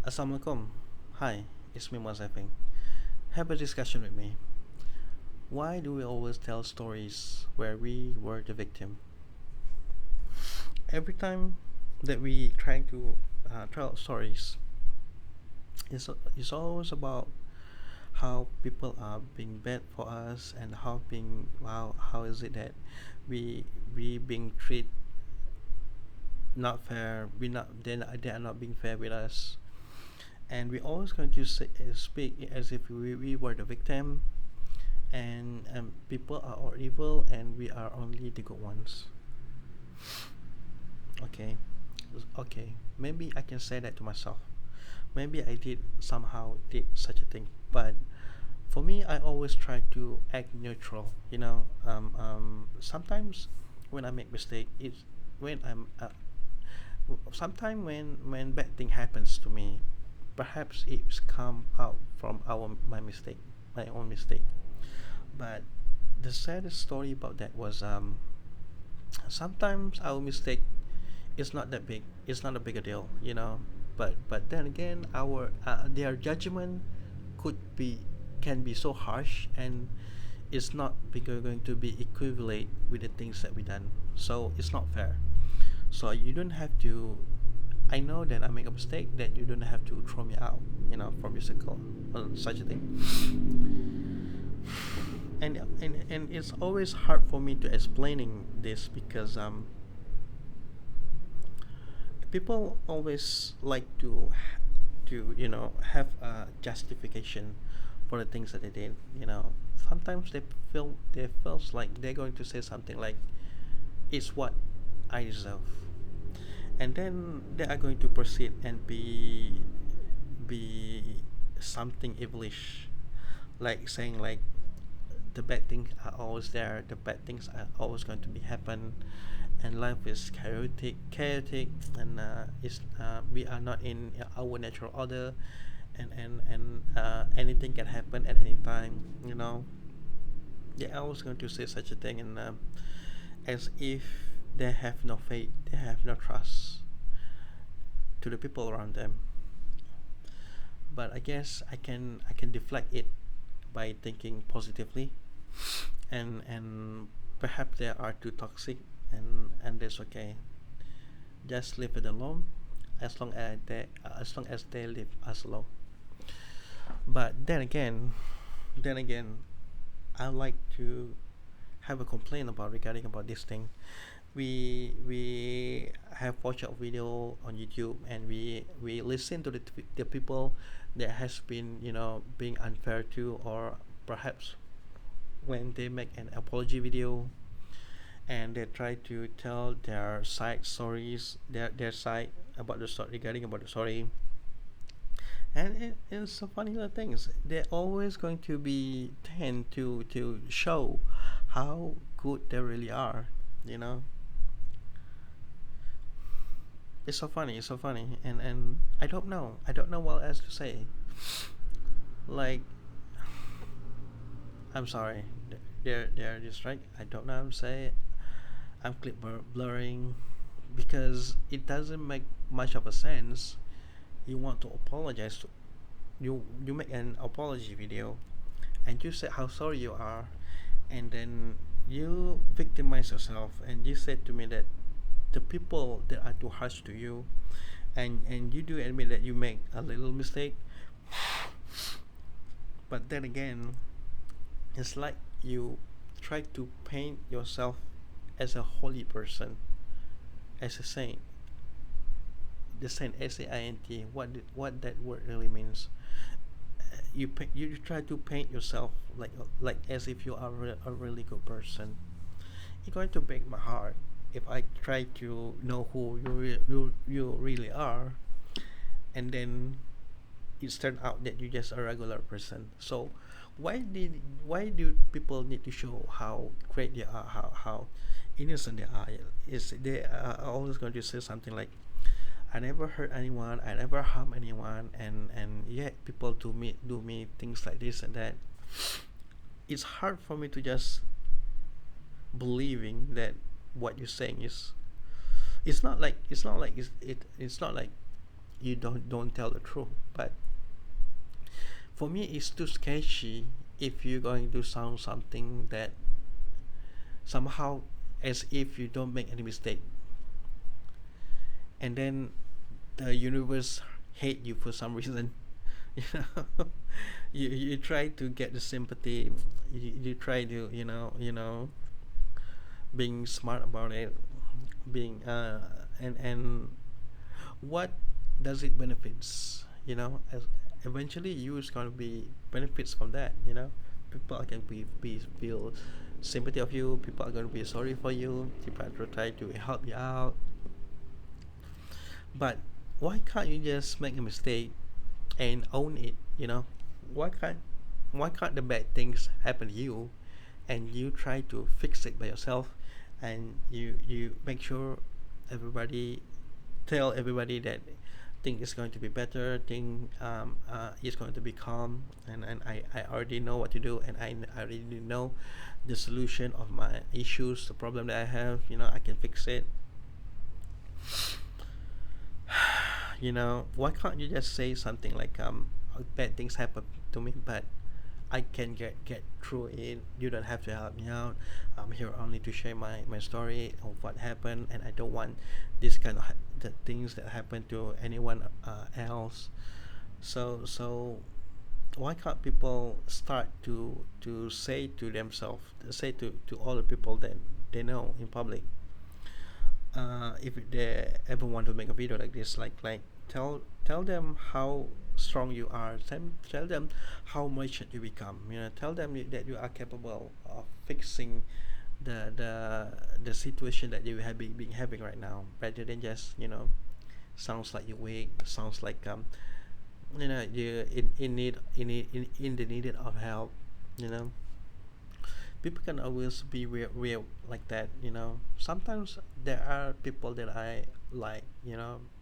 Assalamualaikum. Hi, it's me Mozafing. Have a discussion with me. Why do we always tell stories where we were the victim? Every time that we try to tell stories, it's always about how people are being bad for us and how is it that we being treated not fair. They are not being fair with us, and we always going to speak as if we were the victim, and people are all evil and we are only the good ones. Okay, okay. Maybe I can say that to myself. Maybe I did somehow did such a thing, but for me, I always try to act neutral. Sometimes when I make mistake, it's when I'm sometimes when bad thing happens to me, perhaps it's come out from our my mistake, my own mistake. But the saddest story about that was sometimes our mistake is not that big. It's not a bigger deal. But then again, our their judgment could be can be so harsh, and it's not going to be equivalent with the things that we done. So it's not fair. So you don't have to. I know that I make a mistake. That you don't have to throw me out. From your circle or such a thing. And it's always hard for me to explaining this because people always like to have a justification for the things that they did. Sometimes they feels like they're going to say something like it's what I deserve, and then they are going to proceed and be something evilish, like saying like the bad things are always there, the bad things are always going to be happen, and life is chaotic, and we are not in our natural order, and anything can happen at any time. They're always going to say such a thing, and as if they have no faith, they have no trust to the people around them. But I guess I can deflect it by thinking positively, and perhaps they are too toxic, and that's okay. Just leave it alone, as long as they leave us alone. But then again, I like to have a complaint about regarding about this thing. We have watched a video on YouTube, and we listen to the people that has been being unfair to, or perhaps when they make an apology video, and they try to tell their side stories, their side about the story, regarding about the story. And it's so funny little things. They're always going to be tend to show how good they really are. You know, it's so funny, and I don't know what else to say. Like, I'm sorry, they're just right. I don't know how to say it. I'm blurring because it doesn't make much of a sense. You want to apologize to you make an apology video, and you say how sorry you are, and then you victimize yourself, and you said to me that the people that are too harsh to you, and you do admit that you make a little mistake. But then again, it's like you try to paint yourself as a holy person, as a saint. The saint, SAINT, what that word really means. You try to paint yourself like as if you are a really good person. It's going to break my heart if I try to know who you really are, and then it's turned out that you're just a regular person. So why do people need to show how great they are, how innocent they are? Is they are always going to say something like, I never hurt anyone, I never harm anyone, and yet people do me things like this and that. It's hard for me to just believing that what you're saying is, it's not like you don't tell the truth. But for me, it's too sketchy if you're going to sound something that somehow as if you don't make any mistake, and then the universe hate you for some reason. you know you try to get the sympathy, you try to being smart about it, being and what does it benefits, as eventually you is going to be benefits from that. People are going to be feel sympathy of you, people are going to be sorry for you, people are to try to help you out. But why can't you just make a mistake and own it? Why can't why can't the bad things happen to you and you try to fix it by yourself, and you make sure everybody tell everybody that thing is going to be better, thing is going to be calm, and I already know what to do, and I already know the solution of my issues, the problem that I have, I can fix it. Why can't you just say something like, bad things happen to me, but I can get through it. You don't have to help me out. I'm here only to share my story of what happened, and I don't want this kind of the things that happen to anyone else. So why can't people start to say to themselves, say to all the people that they know in public, if they ever want to make a video like this, like tell them how strong you are, tell them how much you become, tell them that you are capable of fixing the situation that you have been having right now, rather than just sounds like you're weak, sounds like you in the needed of help. you know People can always be real like that. Sometimes there are people that I like,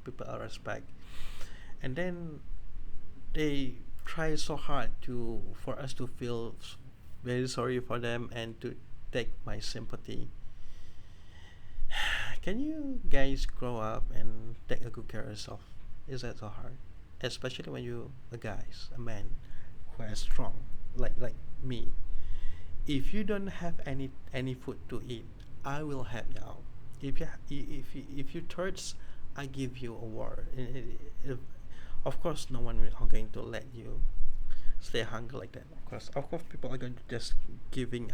people I respect, and then they try so hard to for us to feel very sorry for them and to take my sympathy. Can you guys grow up and take a good care of yourself? Is that so hard? Especially when you a guys, a man who is strong, like me. If you don't have any food to eat, I will help you out. If you thirst, I give you a water. If, of course, no one will going to let you stay hungry like that. Of course, people are going to just giving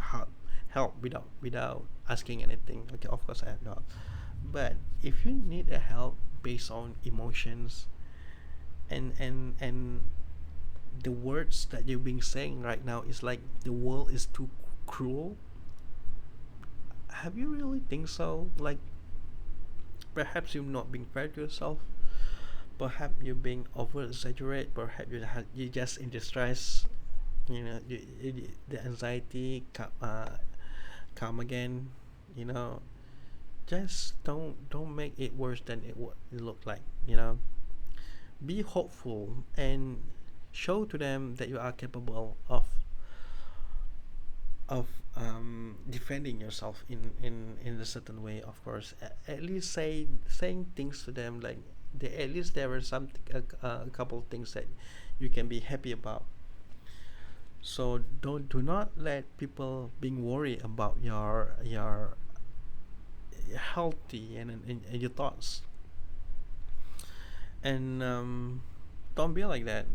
help without asking anything. Okay, of course I have not. But if you need a help based on emotions, and the words that you've been saying right now is like the world is too cruel. Have you really think so? Like perhaps you're not being fair to yourself. Perhaps you're being over exaggerate. Perhaps you just in distress. The anxiety come again. You know, just don't make it worse than it look like. Be hopeful and show to them that you are capable of defending yourself in a certain way. Of course, at least saying things to them like at least there are some a couple things that you can be happy about. So do not let people being worried about your healthy and your thoughts, and don't be like that.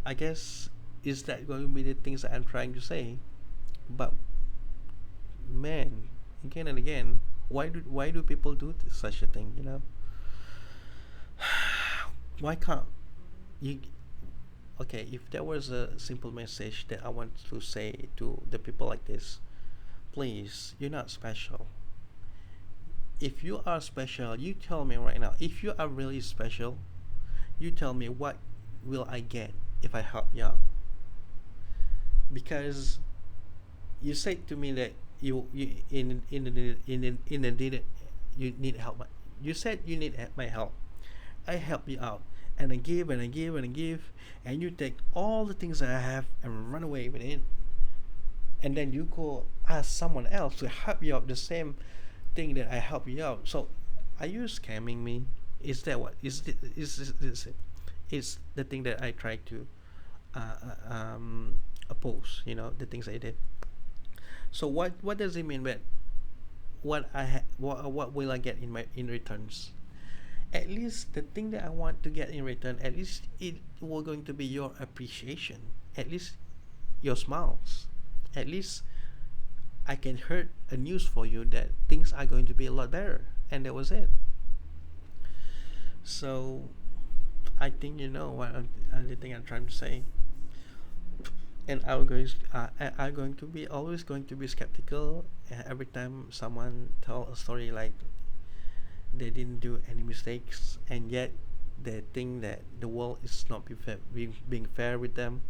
I guess is that going to be the things that I'm trying to say. But man, again and again, why do people do such a thing? Why can't you? Okay, if there was a simple message that I want to say to the people like this, please, you're not special. If you are special, you tell me right now. If you are really special, you tell me what will I get if I help you out. Because you said to me that you in the need, you need help. You said you need my help. I help you out, and I give and I give and I give, and you take all the things that I have and run away with it, and then you go ask someone else to help you out the same thing that I help you out. So, are you scamming me? Is that what is it? Is the thing that I try to oppose. The things I did. So what does it mean? That what will I get in returns? At least the thing that I want to get in return, at least it will going to be your appreciation. At least your smiles. At least I can hear a news for you that things are going to be a lot better, and that was it. So I think you know what the thing I'm trying to say. And I'm going to be always going to be skeptical every time someone tell a story like they didn't do any mistakes, and yet they think that the world is not being fair with them.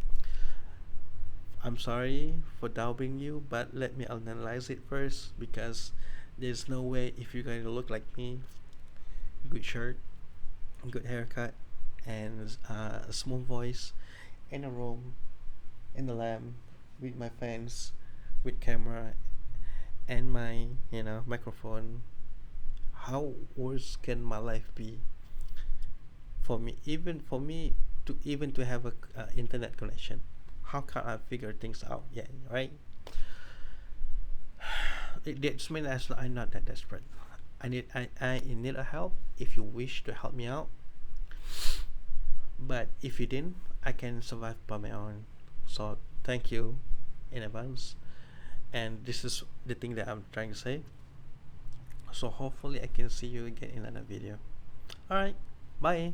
I'm sorry for doubting you, but let me analyze it first, because there's no way if you're going to look like me, good shirt, good haircut, and a smooth voice, in a room, in the lamp, with my fans, with camera, and my microphone. How worse can my life be for me? Even for me to even to have a internet connection, how can I figure things out? Yeah, right. That's mean I'm not that desperate. I need a help. If you wish to help me out, but if you didn't, I can survive by my own. So thank you in advance. And this is the thing that I'm trying to say. So hopefully I can see you again in another video. All right, bye.